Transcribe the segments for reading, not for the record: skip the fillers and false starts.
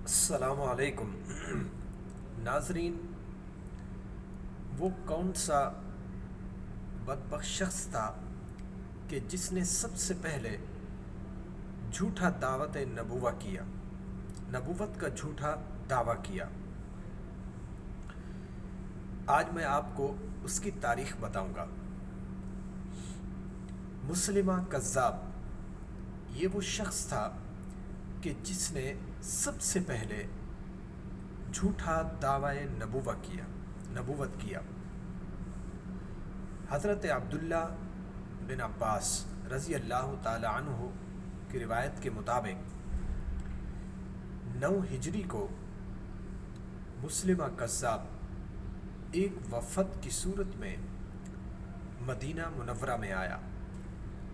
السلام علیکم ناظرین، وہ کون سا بدبخت شخص تھا کہ جس نے سب سے پہلے جھوٹا دعوت نبوت کا جھوٹا دعویٰ کیا؟ آج میں آپ کو اس کی تاریخ بتاؤں گا۔ مسلمہ کذاب یہ وہ شخص تھا کہ جس نے سب سے پہلے جھوٹا دعوی نبوت کیا۔ حضرت عبداللہ بن عباس رضی اللہ تعالی عنہ کی روایت کے مطابق 9 ہجری کو مسلمہ کذاب ایک وفد کی صورت میں مدینہ منورہ میں آیا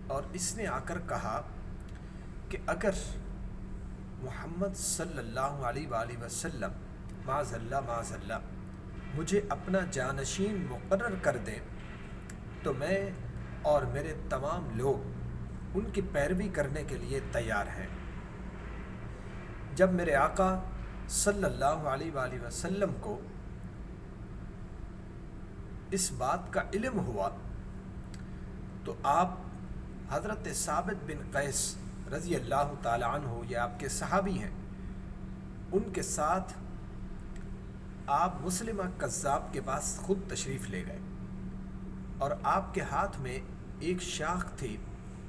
اور اس نے آ کر کہا کہ اگر محمد صلی اللہ علیہ وآلہ وسلم معاذ اللہ مجھے اپنا جانشین مقرر کر دیں تو میں اور میرے تمام لوگ ان کی پیروی کرنے کے لیے تیار ہیں۔ جب میرے آقا صلی اللہ علیہ وآلہ وسلم کو اس بات کا علم ہوا تو آپ حضرت ثابت بن قیس رضی اللہ تعالی عنہ، یہ آپ کے صحابی ہیں، ان کے ساتھ آپ مسلمہ کذاب کے پاس خود تشریف لے گئے اور آپ کے ہاتھ میں ایک شاخ تھی،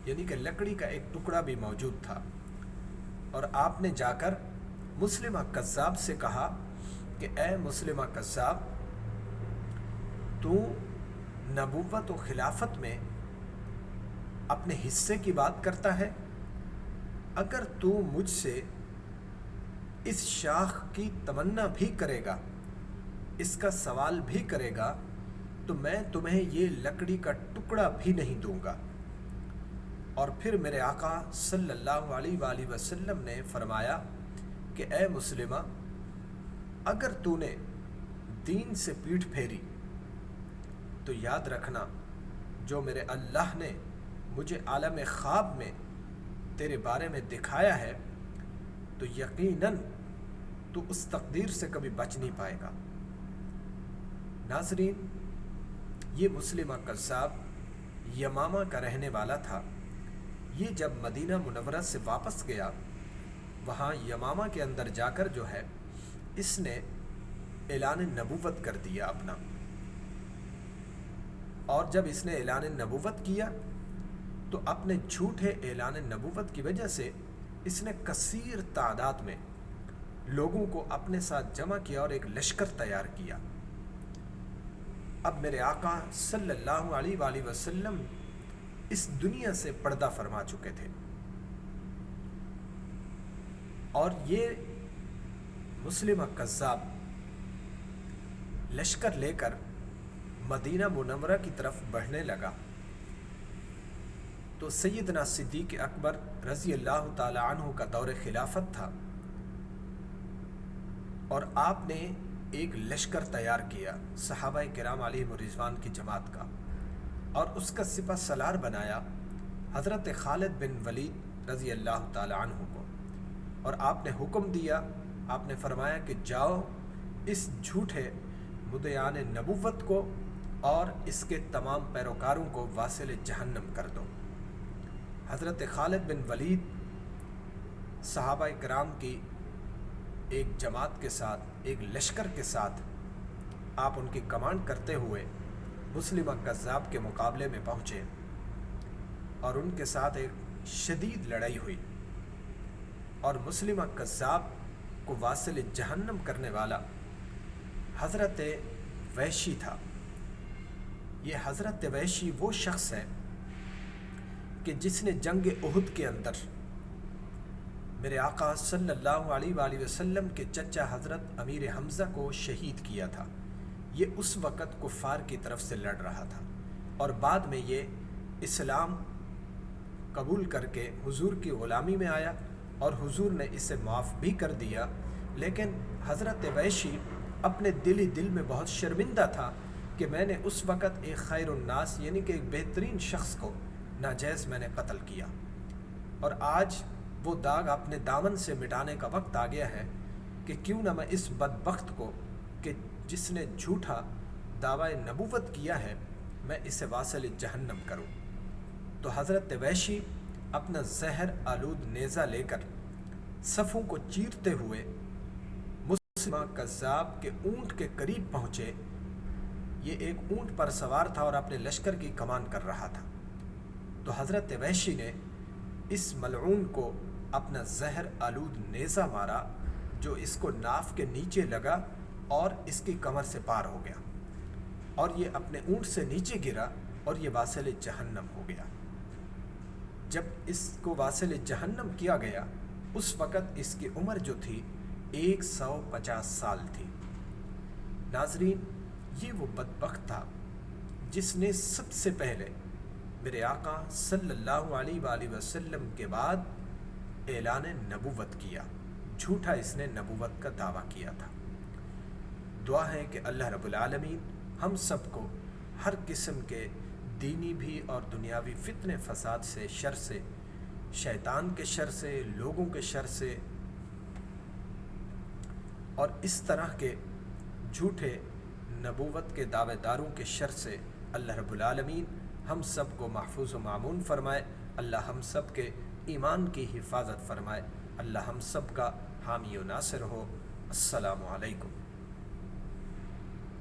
یعنی کہ لکڑی کا ایک ٹکڑا بھی موجود تھا، اور آپ نے جا کر مسلمہ کذاب سے کہا کہ اے مسلمہ کذاب، تو نبوت و خلافت میں اپنے حصے کی بات کرتا ہے، اگر تو مجھ سے اس شاخ کی تمنا بھی کرے گا، اس کا سوال بھی کرے گا، تو میں تمہیں یہ لکڑی کا ٹکڑا بھی نہیں دوں گا۔ اور پھر میرے آقا صلی اللہ علیہ وآلہ وسلم نے فرمایا کہ اے مسلمہ، اگر تو نے دین سے پیٹھ پھیری تو یاد رکھنا جو میرے اللہ نے مجھے عالم خواب میں تیرے بارے میں دکھایا ہے تو یقیناً تو اس تقدیر سے کبھی بچ نہیں پائے گا۔ ناظرین، یہ مسلمہ کذاب یمامہ کا رہنے والا تھا۔ یہ جب مدینہ منورہ سے واپس گیا، وہاں یمامہ کے اندر جا کر جو ہے اس نے اعلان نبوت کر دیا اپنا، اور جب اس نے اعلان نبوت کیا تو اپنے جھوٹے اعلان نبوت کی وجہ سے اس نے کثیر تعداد میں لوگوں کو اپنے ساتھ جمع کیا اور ایک لشکر تیار کیا۔ اب میرے آقا صلی اللہ علیہ وآلہ وسلم اس دنیا سے پردہ فرما چکے تھے، اور یہ مسلمہ کذاب لشکر لے کر مدینہ منورہ کی طرف بڑھنے لگا تو سیدنا صدیق اکبر رضی اللہ تعالی عنہ کا دور خلافت تھا، اور آپ نے ایک لشکر تیار کیا صحابہ کرام علیہم رضوان کی جماعت کا، اور اس کا سپہ سالار بنایا حضرت خالد بن ولید رضی اللہ تعالی عنہ کو، اور آپ نے حکم دیا، آپ نے فرمایا کہ جاؤ اس جھوٹے مدعیان نبوت کو اور اس کے تمام پیروکاروں کو واصل جہنم کر دو۔ حضرت خالد بن ولید صحابہ کرام کی ایک جماعت کے ساتھ، ایک لشکر کے ساتھ، آپ ان کی کمانڈ کرتے ہوئے مسلمہ کذاب کے مقابلے میں پہنچے، اور ان کے ساتھ ایک شدید لڑائی ہوئی، اور مسلمہ کذاب کو واصل جہنم کرنے والا حضرت وحشی تھا۔ یہ حضرت وحشی وہ شخص ہے کہ جس نے جنگ احد کے اندر میرے آقا صلی اللہ علیہ وآلہ وسلم کے چچا حضرت امیر حمزہ کو شہید کیا تھا۔ یہ اس وقت کفار کی طرف سے لڑ رہا تھا، اور بعد میں یہ اسلام قبول کر کے حضور کی غلامی میں آیا، اور حضور نے اسے معاف بھی کر دیا، لیکن حضرت وحشی اپنے دل میں بہت شرمندہ تھا کہ میں نے اس وقت ایک خیر الناس، یعنی کہ ایک بہترین شخص کو ناجائز میں نے قتل کیا، اور آج وہ داغ اپنے دامن سے مٹانے کا وقت آ گیا ہے کہ کیوں نہ میں اس بدبخت کو کہ جس نے جھوٹا دعوی نبوت کیا ہے میں اسے واصل جہنم کروں۔ تو حضرت وحشی اپنا زہر آلود نیزہ لے کر صفوں کو چیرتے ہوئے مسلمہ کذاب کے اونٹ کے قریب پہنچے۔ یہ ایک اونٹ پر سوار تھا اور اپنے لشکر کی کمان کر رہا تھا۔ تو حضرت وحشی نے اس ملعون کو اپنا زہر آلود نیزہ مارا جو اس کو ناف کے نیچے لگا اور اس کی کمر سے پار ہو گیا، اور یہ اپنے اونٹ سے نیچے گرا اور یہ واصل جہنم ہو گیا۔ جب اس کو واصل جہنم کیا گیا اس وقت اس کی عمر جو تھی 150 سال تھی۔ ناظرین، یہ وہ بدبخت تھا جس نے سب سے پہلے میرے آقا صلی اللہ علیہ وآلہ وسلم کے بعد اعلان نبوت کیا۔ جھوٹا اس نے نبوت کا دعویٰ کیا تھا۔ دعا ہے کہ اللہ رب العالمین ہم سب کو ہر قسم کے دینی بھی اور دنیاوی فتنے فساد سے، شر سے، شیطان کے شر سے، لوگوں کے شر سے اور اس طرح کے جھوٹے نبوت کے دعوے داروں کے شر سے اللہ رب العالمین ہم سب کو محفوظ و معمون فرمائے۔ اللہ ہم سب کے ایمان کی حفاظت فرمائے۔ اللہ ہم سب کا حامی و ناصر ہو۔ السلام علیکم۔